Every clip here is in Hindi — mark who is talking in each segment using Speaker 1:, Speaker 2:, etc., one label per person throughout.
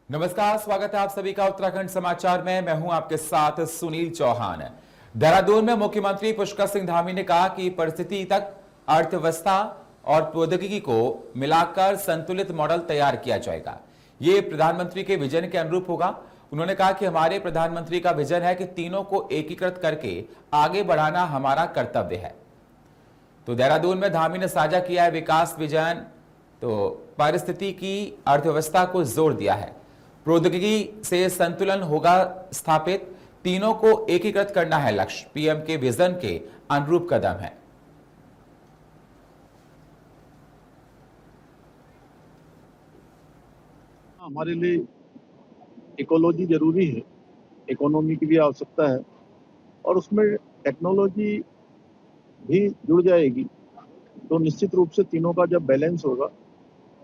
Speaker 1: नमस्कार, स्वागत है आप सभी का उत्तराखंड समाचार में। मैं हूं आपके साथ सुनील चौहान। देहरादून में मुख्यमंत्री पुष्कर सिंह धामी ने कहा कि परिस्थिति तक अर्थव्यवस्था और प्रौद्योगिकी को मिलाकर संतुलित मॉडल तैयार किया जाएगा। ये प्रधानमंत्री के विजन के अनुरूप होगा। उन्होंने कहा कि हमारे प्रधानमंत्री का विजन है कि तीनों को एकीकृत करके आगे बढ़ाना हमारा कर्तव्य है। तो देहरादून में धामी ने साझा किया है विकास विजन। तो परिस्थिति की अर्थव्यवस्था को जोर दिया है, प्रौद्योगिकी से संतुलन होगा स्थापित, तीनों को एकीकृत करना है लक्ष्य, पीएम के विजन के अनुरूप कदम है।
Speaker 2: हमारे लिए इकोलॉजी जरूरी है, इकोनॉमी की भी आवश्यकता है और उसमें टेक्नोलॉजी भी जुड़ जाएगी तो निश्चित रूप से तीनों का जब बैलेंस होगा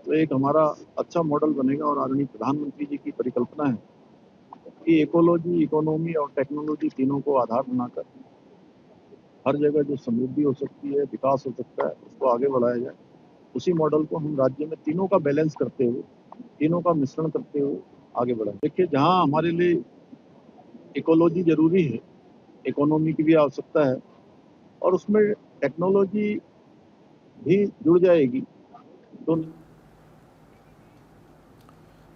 Speaker 2: तो एक हमारा अच्छा मॉडल बनेगा। और आदरणीय प्रधानमंत्री जी की परिकल्पना है कि इकोलॉजी, इकोनॉमी और टेक्नोलॉजी तीनों को आधार बनाकर हर जगह जो समृद्धि हो सकती है, विकास हो सकता है, उसको आगे बढ़ाया जाए। उसी मॉडल को हम राज्य में तीनों का बैलेंस करते हुए, तीनों का मिश्रण करते हुए आगे बढ़ाएं। देखिए, जहाँ हमारे लिए इकोलॉजी जरूरी है, इकोनॉमी की भी आवश्यकता है और उसमें टेक्नोलॉजी भी जुड़ जाएगी तो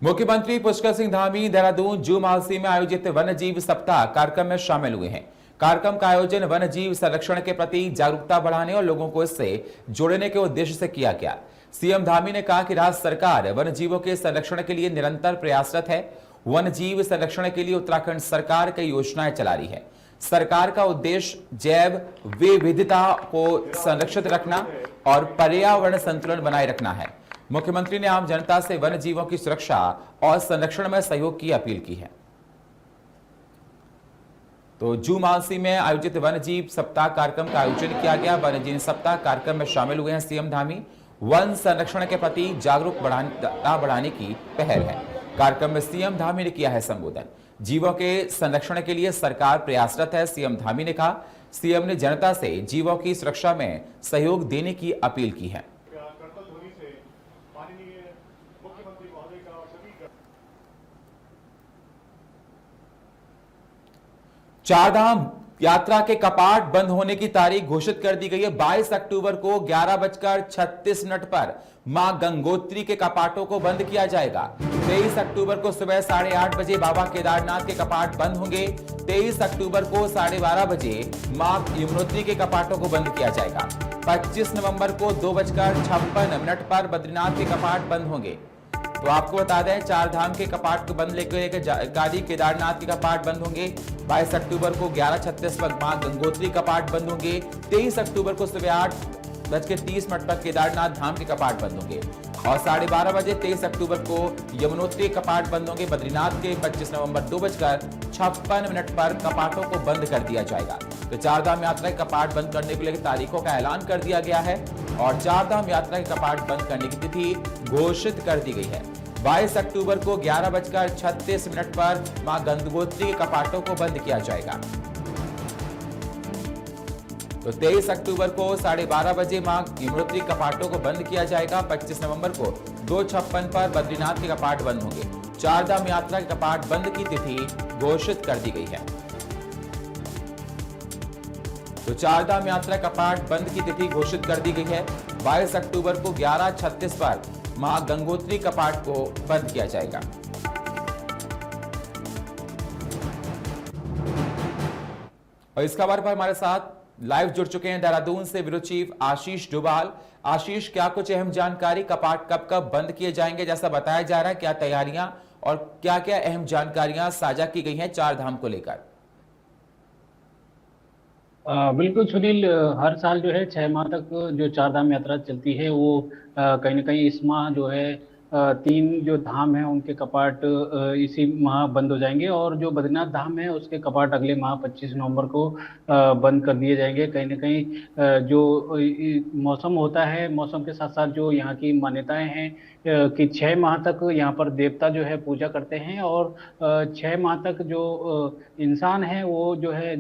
Speaker 1: मुख्यमंत्री पुष्कर सिंह धामी देहरादून जू मालसी में आयोजित वन्य जीव सप्ताह कार्यक्रम में शामिल हुए हैं। कार्यक्रम का आयोजन वन्य जीव संरक्षण के प्रति जागरूकता बढ़ाने और लोगों को इससे जोड़ने के उद्देश्य से किया गया। सीएम धामी ने कहा कि राज्य सरकार वन्य जीवों के संरक्षण के लिए निरंतर प्रयासरत है। वन्य जीव संरक्षण के लिए उत्तराखंड सरकार कई योजनाएं चला रही है। सरकार का उद्देश्य जैव विविधता को संरक्षित रखना और पर्यावरण संतुलन बनाए रखना है। मुख्यमंत्री ने आम जनता से वन्य जीवों की सुरक्षा और संरक्षण में सहयोग की अपील की है। तो जू मानसी में आयोजित वन्य जीव सप्ताह कार्यक्रम का आयोजन किया गया। वन्य जीव सप्ताह कार्यक्रम में शामिल हुए हैं सीएम धामी। वन संरक्षण के प्रति जागरूकता बढ़ाने की पहल है। कार्यक्रम में सीएम धामी ने किया है संबोधन। जीवों के संरक्षण के लिए सरकार प्रयासरत है, सीएम धामी ने कहा। सीएम ने जनता से जीवों की सुरक्षा में सहयोग देने की अपील की है। चारधाम यात्रा के कपाट बंद होने की तारीख घोषित कर दी गई है। 22 अक्टूबर को 11:36 पर मां गंगोत्री के कपाटों को बंद किया जाएगा। 23 अक्टूबर को सुबह 8:30 बजे बाबा केदारनाथ के कपाट बंद होंगे। 23 अक्टूबर को 12:30 बजे मां यमुनोत्री के कपाटों को बंद किया जाएगा। 25 नवंबर को 2:56 पर बद्रीनाथ के कपाट बंद होंगे। तो आपको बता दें, चार धाम के कपाट को बंद लेकर गाड़ी केदारनाथ के कपाट बंद होंगे। 22 अक्टूबर को 11:36 पर मां गंगोत्री कपाट बंद होंगे। 23 अक्टूबर को सुबह 8:30 पर केदारनाथ धाम के कपाट बंद होंगे और 12:30 बजे 23 अक्टूबर को यमुनोत्री कपाट बंद होंगे। बद्रीनाथ के 25 नवंबर 2:56 पर कपाटों को बंद कर दिया जाएगा। तो चारधाम यात्रा के कपाट बंद करने को लेकर तारीखों का ऐलान कर दिया गया है और चारधाम यात्रा के कपाट बंद करने की तिथि घोषित कर दी गई है। 22 अक्टूबर को 11:36 पर मां गंगोत्री के कपाटों को बंद किया जाएगा। तो 23 अक्टूबर को 12:30 बजे मां यमुनोत्री कपाटों को बंद किया जाएगा। 25 नवंबर को 2:56 पर बद्रीनाथ के कपाट बंद होंगे। चारधाम यात्रा के कपाट बंद की तिथि घोषित कर दी गई है। तो चारधाम यात्रा कपाट बंद की तिथि घोषित कर दी गई है। 22 अक्टूबर को 11:36 पर मां गंगोत्री कपाट को बंद किया जाएगा। और इस खबर पर हमारे साथ लाइव जुड़ चुके हैं देहरादून से ब्यूरो चीफ आशीष डोभाल। आशीष, क्या कुछ अहम जानकारी, कपाट कब कब बंद किए जाएंगे जैसा बताया जा रहा है, क्या तैयारियां और क्या क्या अहम जानकारियां साझा की गई हैं चार धाम को लेकर?
Speaker 3: बिल्कुल सुनील, हर साल जो है 6 माह तक जो चार धाम यात्रा चलती है वो कहीं ना कहीं इस माह जो है 3 जो धाम है उनके कपाट इसी माह बंद हो जाएंगे और जो बद्रीनाथ धाम है उसके कपाट अगले माह 25 नवंबर को बंद कर दिए जाएंगे। कहीं ना कहीं जो मौसम होता है, मौसम के साथ साथ जो यहाँ की मान्यताएं हैं कि 6 माह तक यहाँ पर देवता जो है पूजा करते हैं और 6 माह तक जो इंसान है वो जो है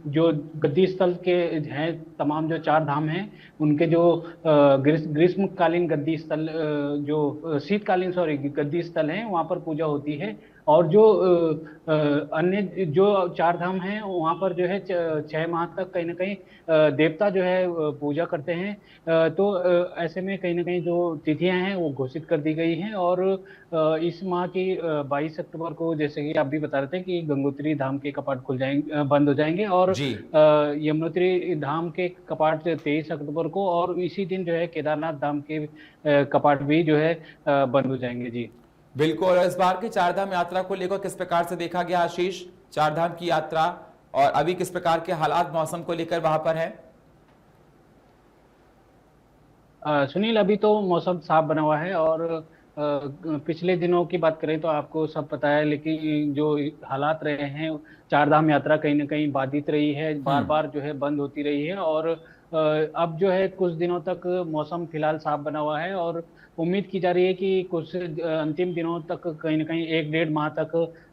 Speaker 3: जो गद्दी स्थल के हैं, तमाम जो चार धाम हैं उनके जो ग्रीष्मकालीन गद्दी स्थल जो शीतकालीन गद्दी स्थल है वहाँ पर पूजा होती है। और जो अन्य जो चार धाम हैं वहाँ पर जो है 6 माह तक कहीं ना कहीं देवता जो है पूजा करते हैं। तो ऐसे में कहीं ना कहीं जो तिथियां हैं वो घोषित कर दी गई हैं। और इस माह की 22 अक्टूबर को, जैसे कि आप भी बता रहे थे, कि गंगोत्री धाम के कपाट खुल जाएंगे, बंद हो जाएंगे। और
Speaker 1: जी
Speaker 3: यमुनोत्री धाम के कपाट 23 अक्टूबर को, और इसी दिन जो है केदारनाथ धाम के कपाट भी जो है बंद हो जाएंगे जी।
Speaker 1: बिल्कुल। और इस बार की चारधाम यात्रा को लेकर किस प्रकार से देखा गया आशीष, चारधाम की यात्रा, और अभी किस प्रकार के हालात मौसम को लेकर वहां पर है?
Speaker 3: सुनील, अभी तो मौसम साफ बना हुआ है। और पिछले दिनों की बात करें तो आपको सब पता है, लेकिन जो हालात रहे हैं, चारधाम यात्रा कहीं ना कहीं बाधित रही है, बार बार जो है बंद होती रही है। और अब जो है कुछ दिनों तक मौसम फिलहाल साफ बना हुआ है। और उम्मीद की जा रही है कि कुछ अंतिम दिनों तक, कहीं ना कहीं 1-1.5 माह तक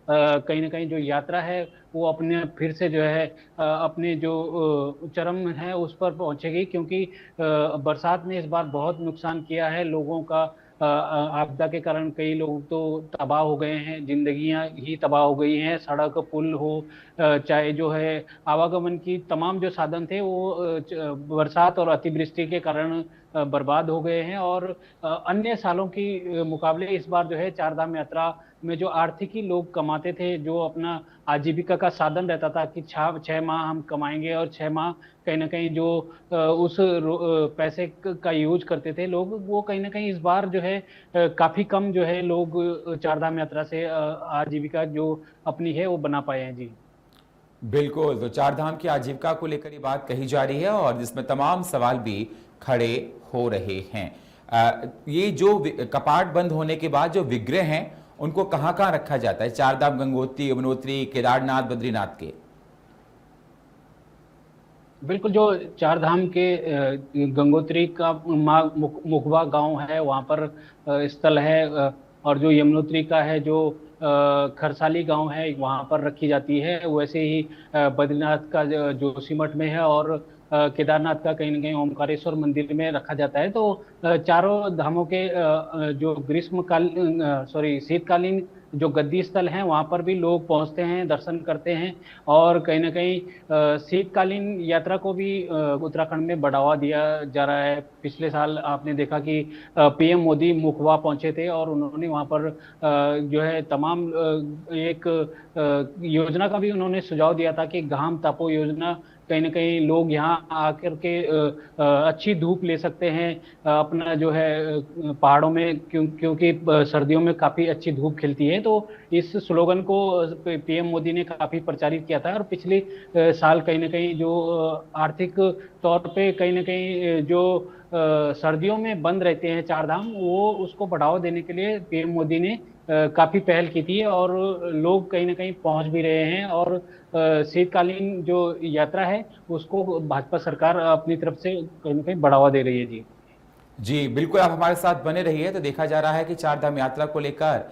Speaker 3: कहीं ना कहीं जो यात्रा है वो अपने फिर से जो है अपने जो चरम है उस पर पहुंचेगी। क्योंकि बरसात ने इस बार बहुत नुकसान किया है लोगों का। आपदा के कारण कई लोग तो तबाह हो गए हैं, जिंदगियां ही तबाह हो गई हैं। सड़क, पुल हो, चाहे जो है आवागमन की तमाम जो साधन थे वो बरसात और अतिवृष्टि के कारण बर्बाद हो गए हैं। और अन्य सालों की मुकाबले इस बार जो है चारधाम यात्रा में जो आर्थिकी लोग कमाते थे, जो अपना आजीविका का साधन रहता था कि 6 माह हम कमाएंगे, और 6 माह कहीं ना कहीं जो उस पैसे का यूज करते थे लोग, वो कहीं ना कहीं इस बार जो है काफी कम जो है लोग चारधाम यात्रा से आजीविका जो अपनी है वो बना पाए हैं जी।
Speaker 1: बिल्कुल। तो चारधाम की आजीविका को लेकर ये बात कही जा रही है और जिसमें तमाम सवाल भी खड़े हो रहे हैं। ये जो कपाट बंद होने के बाद जो विग्रह हैं उनको कहां कहां रखा जाता है, चारधाम, गंगोत्री, यमुनोत्री, केदारनाथ, बद्रीनाथ के?
Speaker 3: बिल्कुल, जो चार धाम के गंगोत्री का मुखबा गांव है वहाँ पर स्थल है। और जो यमुनोत्री का है जो खरसाली गांव है वहाँ पर रखी जाती है। वैसे ही बद्रीनाथ का जोशीमठ में है। और केदारनाथ का कहीं ना कहीं ओमकारेश्वर मंदिर में रखा जाता है। तो चारों धामों के जो शीतकालीन जो गद्दी स्थल हैं वहाँ पर भी लोग पहुँचते हैं, दर्शन करते हैं। और कहीं ना कहीं शीतकालीन यात्रा को भी उत्तराखंड में बढ़ावा दिया जा रहा है। पिछले साल आपने देखा कि पीएम मोदी मुखवा पहुंचे थे और उन्होंने वहाँ पर जो है तमाम एक योजना का भी उन्होंने सुझाव दिया था कि घाम तापो योजना, कहीं ना कहीं लोग यहाँ आकर के अच्छी धूप ले सकते हैं अपना जो है पहाड़ों में, क्योंकि सर्दियों में काफ़ी अच्छी धूप खिलती है। तो इस स्लोगन को पीएम मोदी ने काफ़ी प्रचारित किया था। और पिछले साल कहीं ना कहीं जो आर्थिक तौर पे कहीं ना कहीं जो सर्दियों में बंद रहते हैं चार धाम, वो उसको बढ़ावा देने के लिए पीएम मोदी ने काफ़ी पहल की थी। और लोग कहीं ना कहीं पहुंच भी रहे हैं। और शीतकालीन जो यात्रा है उसको भाजपा सरकार अपनी तरफ से कहीं ना कहीं बढ़ावा दे रही है जी।
Speaker 1: जी बिल्कुल, आप हमारे साथ बने रहिए। तो देखा जा रहा है कि चारधाम यात्रा को लेकर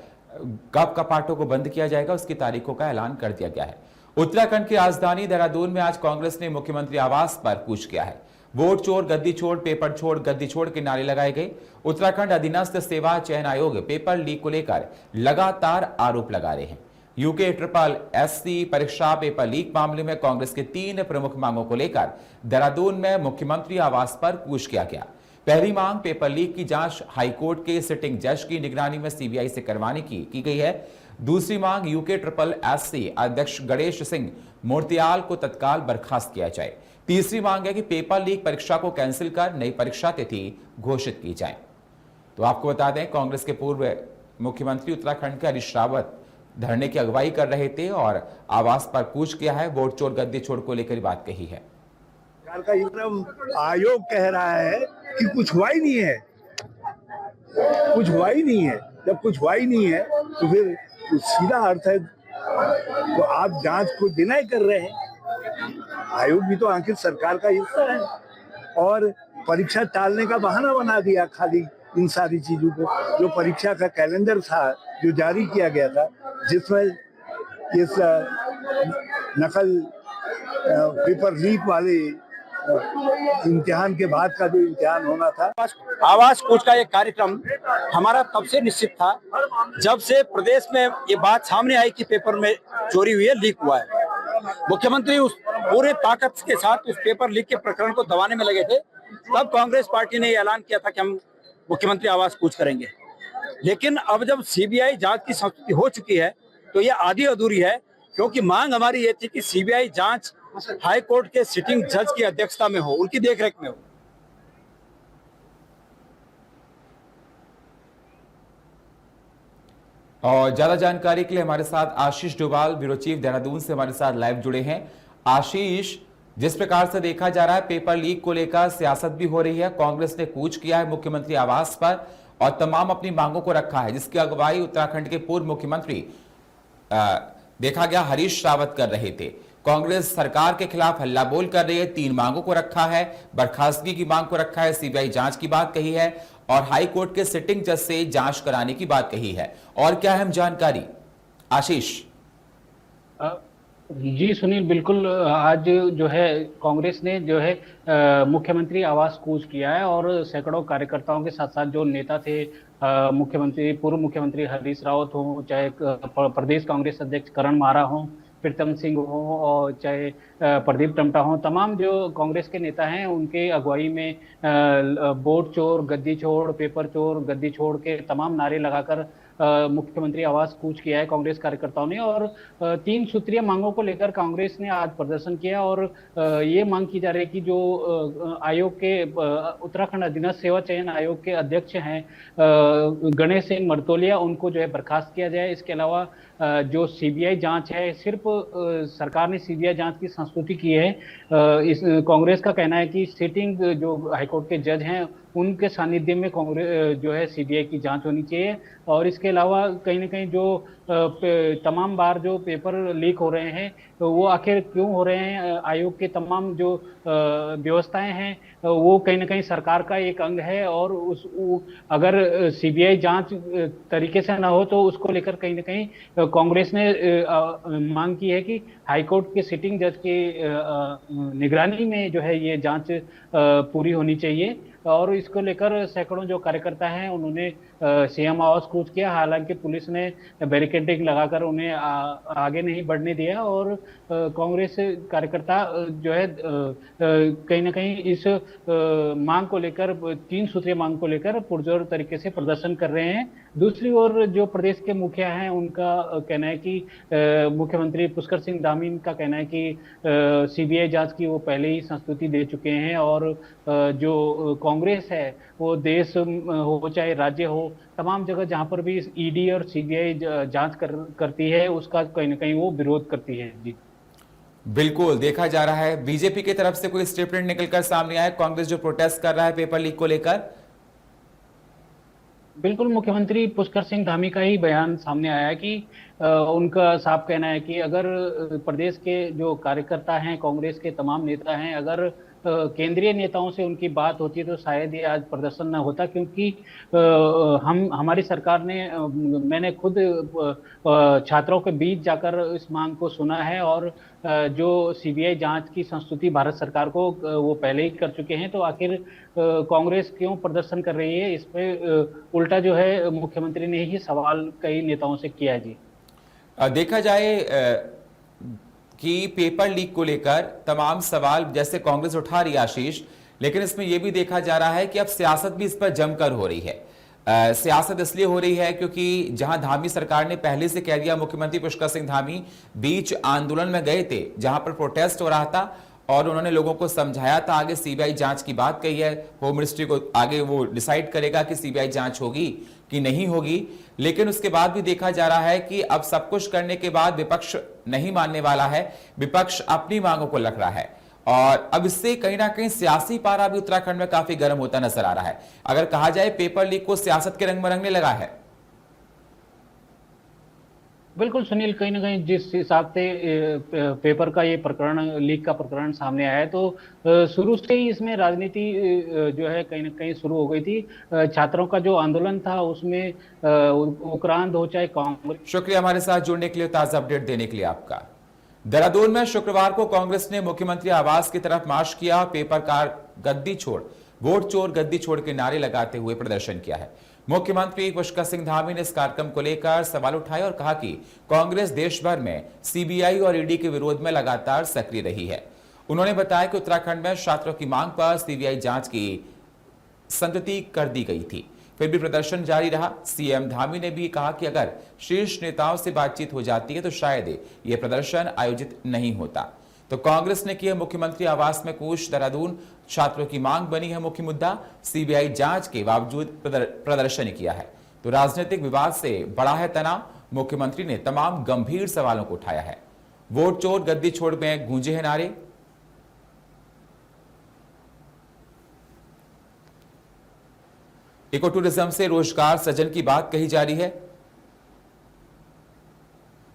Speaker 1: कब कपाटों को बंद किया जाएगा उसकी तारीखों का ऐलान कर दिया गया है। उत्तराखंड की राजधानी देहरादून में आज कांग्रेस ने मुख्यमंत्री आवास पर कूच किया है। वोट चोर, गद्दी छोड़, पेपर छोड़, गद्दी छोड़ के नारे लगाए गए। उत्तराखंड अधीनस्थ सेवा चयन आयोग पेपर लीक को लेकर लगातार आरोप लगा रहे हैं। यूके ट्रिपल एससी परीक्षा पेपर लीक मामले में कांग्रेस के 3 प्रमुख मांगों को लेकर देहरादून में मुख्यमंत्री आवास पर कूच किया गया। पहली मांग, पेपर लीक की जांच हाईकोर्ट के सिटिंग जज की निगरानी में सीबीआई से करवाने की गई है। दूसरी मांग, यूके ट्रिपल एससी अध्यक्ष गणेश सिंह मूर्तियाल को तत्काल बर्खास्त किया जाए। तीसरी मांग है कि पेपर लीक परीक्षा को कैंसिल कर नई परीक्षा तिथि घोषित की जाए। तो आपको बता दें, कांग्रेस के पूर्व मुख्यमंत्री उत्तराखंड के हरीश रावत धरने की अगुवाई कर रहे थे और आवास पर कूच किया है। वोट चोर, गद्दी छोड़ को लेकर बात कही है।
Speaker 4: का एकदम आयोग कह रहा है कि कुछ हुआ ही नहीं है, कुछ हुआ ही नहीं है। जब कुछ हुआ ही नहीं है तो फिर सीधा अर्थ है तो आप जांच को डिनाई कर रहे हैं। आयोग भी तो आखिर सरकार का हिस्सा है और परीक्षा टालने का बहाना बना दिया खाली इन सारी चीजों को। जो परीक्षा का कैलेंडर था जो जारी किया गया था, जिसमें इस नकल पेपर लीक वाले इम्तिहान के बाद का जो इम्तिहान होना था।
Speaker 5: आवाज कूच का एक कार्यक्रम हमारा तब से निश्चित था जब से प्रदेश में ये बात सामने आई कि पेपर में चोरी हुई है, लीक हुआ है। मुख्यमंत्री उस पूरे ताकत के साथ उस पेपर लीक के प्रकरण को दबाने में लगे थे। तब कांग्रेस पार्टी ने ये ऐलान किया था कि हम मुख्यमंत्री आवाज कूच करेंगे। लेकिन अब जब सीबीआई जांच की संस्तुति हो चुकी है तो ये आधी अधूरी है, क्योंकि मांग हमारी ये थी कि सीबीआई जांच हाई कोर्ट के सिटिंग जज की अध्यक्षता में हो, उनकी देखरेख में हो।
Speaker 1: और ज्यादा जानकारी के लिए हमारे साथ आशीष डोभाल, ब्यूरो चीफ देहरादून से हमारे साथ लाइव जुड़े हैं। आशीष, जिस प्रकार से देखा जा रहा है पेपर लीक को लेकर सियासत भी हो रही है, कांग्रेस ने कूच किया है मुख्यमंत्री आवास पर और तमाम अपनी मांगों को रखा है, जिसकी अगुवाई उत्तराखंड के पूर्व मुख्यमंत्री देखा गया हरीश रावत कर रहे थे। कांग्रेस सरकार के खिलाफ हल्ला बोल कर रही है, 3 मांगों को रखा है, बर्खास्तगी की मांग को रखा है, सीबीआई जांच की बात कही है और हाई कोर्ट के सिटिंग जज से जांच कराने की बात कही है। और क्या अहम जानकारी आशीष?
Speaker 3: जी सुनील, बिल्कुल। आज जो है कांग्रेस ने जो है मुख्यमंत्री आवास कूच किया है और सैकड़ों कार्यकर्ताओं के साथ साथ जो नेता थे, मुख्यमंत्री पूर्व मुख्यमंत्री हरीश रावत हो, चाहे प्रदेश कांग्रेस अध्यक्ष करण मारा हो, प्रीतम सिंह हो और चाहे प्रदीप टमटा हो, तमाम जो कांग्रेस के नेता हैं उनके अगुवाई में वोट चोर, गद्दी छोड़, पेपर चोर, गद्दी छोड़ के तमाम नारे लगाकर मुख्यमंत्री आवास कूच किया है कांग्रेस कार्यकर्ताओं ने। और 3 सूत्रीय मांगों को लेकर कांग्रेस ने आज प्रदर्शन किया और ये मांग की जा रही है कि जो आयोग के उत्तराखंड अधीनस्थ सेवा चयन आयोग के अध्यक्ष हैं गणेश सिंह मर्तोलिया, उनको जो है बर्खास्त किया जाए। इसके अलावा जो सीबीआई जांच है, सिर्फ सरकार ने सीबीआई जांच की संस्तुति की है। इस कांग्रेस का कहना है कि सिटिंग जो हाईकोर्ट के जज हैं उनके सानिध्य में कांग्रेस जो है सीबीआई की जांच होनी चाहिए। और इसके अलावा कहीं ना कहीं जो तमाम बार जो पेपर लीक हो रहे हैं तो वो आखिर क्यों हो रहे हैं, आयोग के तमाम जो व्यवस्थाएं हैं वो कहीं ना कहीं सरकार का एक अंग है और अगर सीबीआई जांच तरीके से ना हो तो उसको लेकर कहीं ना कहीं कांग्रेस ने मांग की है कि हाईकोर्ट के सिटिंग जज की निगरानी में जो है ये जांच पूरी होनी चाहिए। और इसको लेकर सैकड़ों जो कार्यकर्ता हैं उन्होंने सीएम आवास कूच किया। हालांकि पुलिस ने बैरिकेडिंग लगाकर उन्हें आगे नहीं बढ़ने दिया और कांग्रेस कार्यकर्ता जो है कहीं ना कहीं इस मांग को लेकर, 3 सूत्रीय मांग को लेकर पुरजोर तरीके से प्रदर्शन कर रहे हैं। दूसरी ओर जो प्रदेश के मुखिया हैं उनका कहना है कि मुख्यमंत्री पुष्कर सिंह धामी का कहना है कि सीबीआई जांच की वो पहले ही संस्तुति दे चुके हैं और जो कांग्रेस है वो देश हो चाहे राज्य हो, तमाम जगह जहां पर भी ईडी और सीबीआई जांच करती है उसका कहीं ना कहीं वो विरोध करती है। जी
Speaker 1: बिल्कुल, देखा जा रहा है बीजेपी की तरफ से कोई स्टेटमेंट निकलकर सामने आया कांग्रेस जो प्रोटेस्ट कर रहा है पेपर लीक को लेकर?
Speaker 3: बिल्कुल, मुख्यमंत्री पुष्कर सिंह धामी का ही बयान सामने आया है कि उनका साफ कहना है कि अगर प्रदेश के जो कार्यकर्ता हैं, कांग्रेस के तमाम नेता हैं, अगर केंद्रीय नेताओं से उनकी बात होती है तो शायद ये आज प्रदर्शन न होता, क्योंकि हमारी सरकार ने, मैंने खुद छात्रों के बीच जाकर इस मांग को सुना है और जो सीबीआई जांच की संस्तुति भारत सरकार को वो पहले ही कर चुके हैं। तो आखिर कांग्रेस क्यों प्रदर्शन कर रही है, इस पे उल्टा जो है मुख्यमंत्री ने ही सवाल कई नेताओं से किया है। जी
Speaker 1: देखा जाए कि पेपर लीक को लेकर तमाम सवाल जैसे कांग्रेस उठा रही है आशीष, लेकिन इसमें यह भी देखा जा रहा है कि अब सियासत भी इस पर जमकर हो रही है। सियासत इसलिए हो रही है क्योंकि जहां धामी सरकार ने पहले से कह दिया, मुख्यमंत्री पुष्कर सिंह धामी बीच आंदोलन में गए थे जहां पर प्रोटेस्ट हो रहा था और उन्होंने लोगों को समझाया था, आगे सीबीआई जांच की बात कही है, होम मिनिस्ट्री को आगे वो डिसाइड करेगा कि सीबीआई जांच होगी कि नहीं होगी। लेकिन उसके बाद भी देखा जा रहा है कि अब सब कुछ करने के बाद विपक्ष नहीं मानने वाला है, विपक्ष अपनी मांगों को लग रहा है और अब इससे कहीं ना कहीं सियासी पारा भी उत्तराखंड में काफी गर्म होता नजर आ रहा है। अगर कहा जाए पेपर लीक को सियासत के रंग में रंगने लगा है।
Speaker 3: बिल्कुल सुनील, कहीं ना कहीं जिस हिसाब से पेपर का ये प्रकरण, लीक का प्रकरण सामने आया है तो शुरू से ही इसमें राजनीति जो है कहीं ना कहीं शुरू हो गई थी। छात्रों का जो आंदोलन था उसमें उक्रांद हो चाहे कांग्रेस।
Speaker 1: शुक्रिया हमारे साथ जुड़ने के लिए, ताजा अपडेट देने के लिए आपका। देहरादून में शुक्रवार को कांग्रेस ने मुख्यमंत्री आवास की तरफ मार्च किया। पेपर कार गद्दी छोड़, वोट चोर गद्दी छोड़ के नारे लगाते हुए प्रदर्शन किया है। मुख्यमंत्री पुष्कर सिंह धामी ने इस कार्यक्रम को लेकर सवाल उठाए और कहा कि कांग्रेस देश भर में सीबीआई और ईडी के विरोध में लगातार सक्रिय रही है। उन्होंने बताया कि उत्तराखंड में छात्रों की मांग पर सीबीआई जांच की संतति कर दी गई थी, फिर भी प्रदर्शन जारी रहा। सीएम धामी ने भी कहा कि अगर शीर्ष नेताओं से बातचीत हो जाती है तो शायद यह प्रदर्शन आयोजित नहीं होता। तो कांग्रेस ने किया मुख्यमंत्री आवास में कूच, देहरादून छात्रों की मांग बनी है मुख्य मुद्दा। सीबीआई जांच के बावजूद प्रदर्शन किया है। तो राजनीतिक विवाद से बड़ा है तनाव। मुख्यमंत्री ने तमाम गंभीर सवालों को उठाया है। वोट चोर गद्दी छोड़ में गूंजे हैं नारे। इको टूरिज्म से रोजगार सृजन की बात कही जा रही है।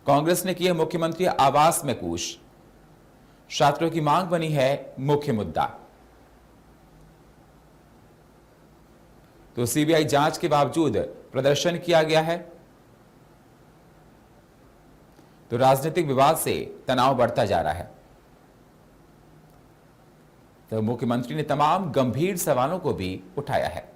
Speaker 1: कांग्रेस ने किया मुख्यमंत्री आवास में कूच, छात्रों की मांग बनी है मुख्य मुद्दा। तो सीबीआई जांच के बावजूद प्रदर्शन किया गया है। तो राजनीतिक विवाद से तनाव बढ़ता जा रहा है। तो मुख्यमंत्री ने तमाम गंभीर सवालों को भी उठाया है।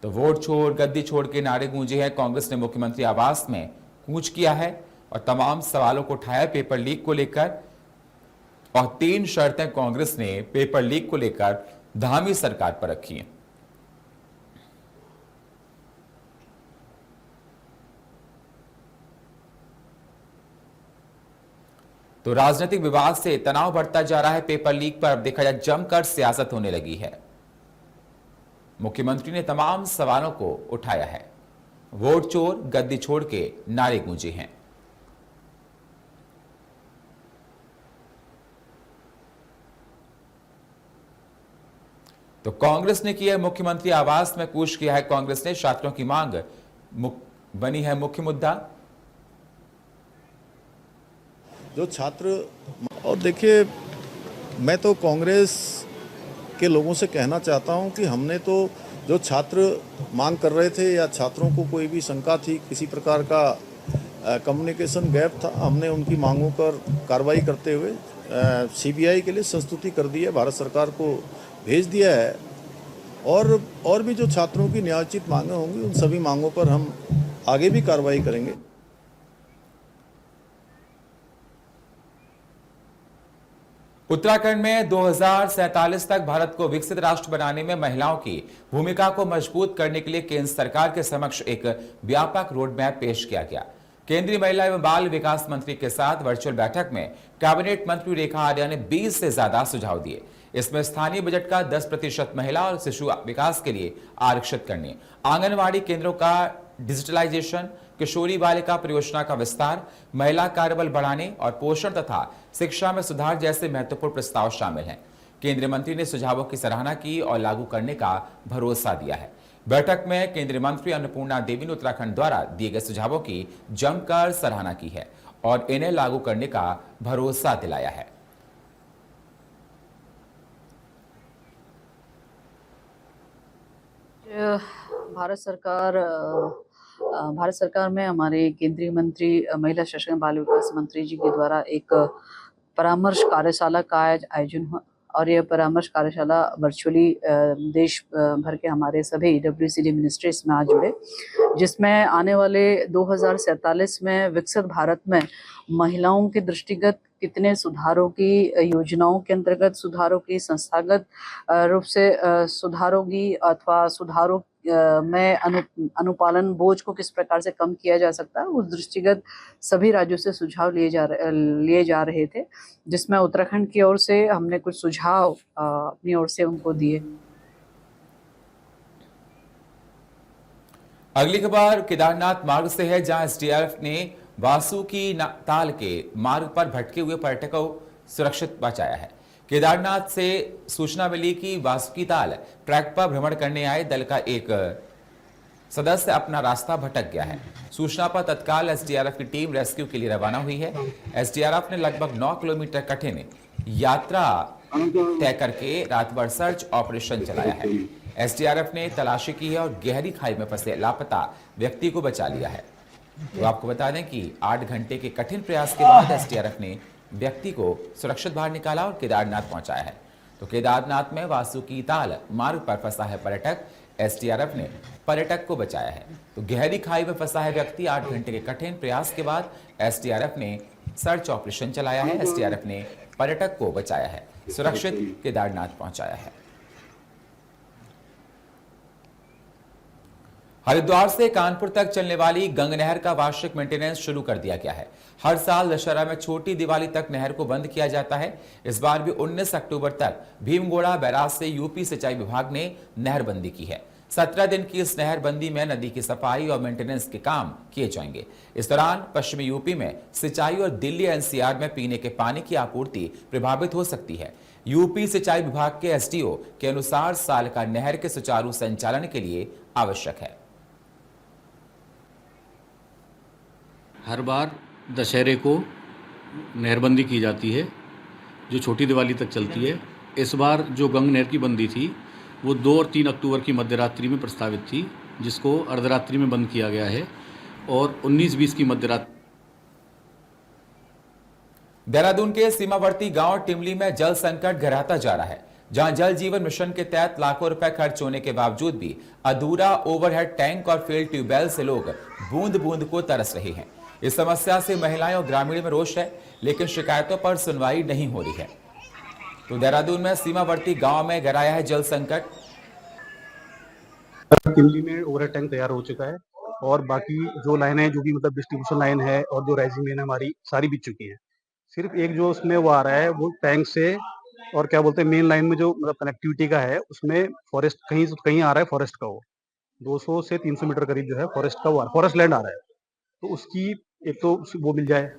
Speaker 1: तो वोट छोड़ गद्दी छोड़ के नारे गूंजे हैं। कांग्रेस ने मुख्यमंत्री आवास में कूच किया है और तमाम सवालों को उठाया पेपर लीक को लेकर। और 3 शर्तें कांग्रेस ने पेपर लीक को लेकर धामी सरकार पर रखी हैं। तो राजनीतिक विवाद से तनाव बढ़ता जा रहा है। पेपर लीक पर अब देखा जाए जमकर सियासत होने लगी है। मुख्यमंत्री ने तमाम सवालों को उठाया है। वोट चोर गद्दी छोड़ के नारे गूंजे हैं। तो कांग्रेस ने किया मुख्यमंत्री आवास में कूच किया है। कांग्रेस ने छात्रों की मांग बनी है मुख्य मुद्दा।
Speaker 2: जो छात्र, और देखिए, मैं तो कांग्रेस के लोगों से कहना चाहता हूं कि हमने तो जो छात्र मांग कर रहे थे या छात्रों को कोई भी शंका थी, किसी प्रकार का कम्युनिकेशन गैप था, हमने उनकी मांगों पर कार्रवाई करते हुए सीबीआई के लिए संस्तुति कर दी है, भारत सरकार को भेज दिया है। और भी जो छात्रों की न्यायोचित मांगें होंगी, उन सभी मांगों पर हम आगे भी कार्रवाई करेंगे।
Speaker 1: उत्तराखंड में 2047 तक भारत को विकसित राष्ट्र बनाने में महिलाओं की भूमिका को मजबूत करने के लिए केंद्र सरकार के समक्ष एक व्यापक रोड मैप पेश किया गया। केंद्रीय महिला एवं बाल विकास मंत्री के साथ वर्चुअल बैठक में कैबिनेट मंत्री रेखा आर्या ने 20 से ज्यादा सुझाव दिए। इसमें स्थानीय बजट का 10% महिला और शिशु विकास के लिए आरक्षित करने, आंगनवाड़ी केंद्रों का डिजिटलाइजेशन, किशोरी बालिका परियोजना का विस्तार, महिला कार्यबल बढ़ाने और पोषण तथा शिक्षा में सुधार जैसे महत्वपूर्ण प्रस्ताव शामिल हैं। केंद्रीय मंत्री ने सुझावों की सराहना की और लागू करने का भरोसा दिया है। बैठक में केंद्रीय मंत्री अन्नपूर्णा देवी ने उत्तराखंड द्वारा दिए गए सुझावों की जमकर सराहना की है और इन्हें लागू करने का भरोसा दिलाया है।
Speaker 6: भारत सरकार में हमारे केंद्रीय मंत्री महिला सशक्तिकरण बाल विकास मंत्री जी के द्वारा एक परामर्श कार्यशाला का आयोजन हुआ और यह परामर्श कार्यशाला वर्चुअली देश भर के हमारे सभी WCD मिनिस्ट्रीज में आज जुड़े, जिसमें आने वाले 2047 में विकसित भारत में महिलाओं के दृष्टिगत कितने सुधारों की योजनाओं के अंतर्गत सुधारों की संस्थागत रूप से सुधारों की अथवा सुधारों में अनुपालन बोझ को किस प्रकार से कम किया जा सकता है, उस दृष्टिगत सभी राज्यों से सुझाव लिए जा रहे थे, जिसमें उत्तराखंड की ओर से हमने कुछ सुझाव अपनी ओर से उनको दिए।
Speaker 1: अगली खबर केदारनाथ मार्ग से है, जहां SDRF ने वासुकी ताल के मार्ग पर भटके हुए पर्यटकों को सुरक्षित बचाया है। केदारनाथ से सूचना मिली कि वासुकी ताल ट्रैक पर भ्रमण करने आए दल का एक सदस्य अपना रास्ता भटक गया है। सूचना पर तत्काल SDRF की टीम रेस्क्यू के लिए रवाना हुई है। SDRF ने लगभग 9 किलोमीटर कठिन यात्रा तय करके रात भर सर्च ऑपरेशन चलाया है। एसडीआरएफ ने तलाशी की है और गहरी खाई में फंसे लापता व्यक्ति को बचा लिया है। तो आपको बता दें कि 8 घंटे के कठिन प्रयास के बाद एसडीआरएफ ने व्यक्ति को सुरक्षित बाहर निकाला और केदारनाथ पहुंचाया है। तो केदारनाथ में वासुकी ताल मार्ग पर फंसा है पर्यटक, एसडीआरएफ ने पर्यटक को बचाया है। तो गहरी खाई में फंसा है व्यक्ति, 8 घंटे के कठिन प्रयास के बाद एसडीआरएफ ने सर्च ऑपरेशन चलाया है। एसडीआरएफ ने पर्यटक को बचाया है, सुरक्षित केदारनाथ पहुंचाया है। हरिद्वार से कानपुर तक चलने वाली गंग नहर का वार्षिक मेंटेनेंस शुरू कर दिया गया है। हर साल दशहरा में छोटी दिवाली तक नहर को बंद किया जाता है। इस बार भी 19 अक्टूबर तक भीमगोड़ा बैराज से यूपी सिंचाई विभाग ने नहरबंदी की है। 17 दिन की इस नहरबंदी में नदी की सफाई और मेंटेनेंस के काम किए जाएंगे। इस दौरान पश्चिमी यूपी में सिंचाई और दिल्ली एनसीआर में पीने के पानी की आपूर्ति प्रभावित हो सकती है। यूपी सिंचाई विभाग के एसडीओ के अनुसार साल का नहर के सुचारू संचालन के लिए आवश्यक है।
Speaker 7: हर बार दशहरे को नहरबंदी की जाती है जो छोटी दिवाली तक चलती है। इस बार जो गंग नहर की बंदी थी वो 2 और 3 अक्टूबर की मध्य रात्रि में प्रस्तावित थी, जिसको अर्धरात्रि में बंद किया गया है और 19-20 की मध्य रात्रि।
Speaker 1: देहरादून के सीमावर्ती गांव टिमली में जल संकट गहराता जा रहा है, जहां जल जीवन मिशन के तहत लाखों रुपए खर्च होने के बावजूद भी अधूरा ओवरहेड टैंक और फेल्ड ट्यूबवेल से लोग बूंद बूंद को तरस रहे हैं। इस समस्या से महिलाएं और ग्रामीण में रोष है, लेकिन शिकायतों पर सुनवाई नहीं हो रही है। तो देहरादून में सीमावर्ती गांव में गहराया है जल संकट।
Speaker 8: टिमली में ओवरहेड टैंक तैयार हो चुका है और बाकी जो लाइन है, जो भी मतलब डिस्ट्रीब्यूशन लाइन है और जो राइजिंग लाइन है हमारी, सारी बिक चुकी है। सिर्फ एक जो उसमें वो आ रहा है वो टैंक से और क्या बोलते हैं मेन लाइन में जो मतलब कनेक्टिविटी का है, उसमें फॉरेस्ट कहीं आ रहा है, फॉरेस्ट का वो 200 से 300 मीटर करीब जो है फॉरेस्ट का वो फॉरेस्ट लैंड आ रहा है। तो उसकी एक तो वो मिल जाए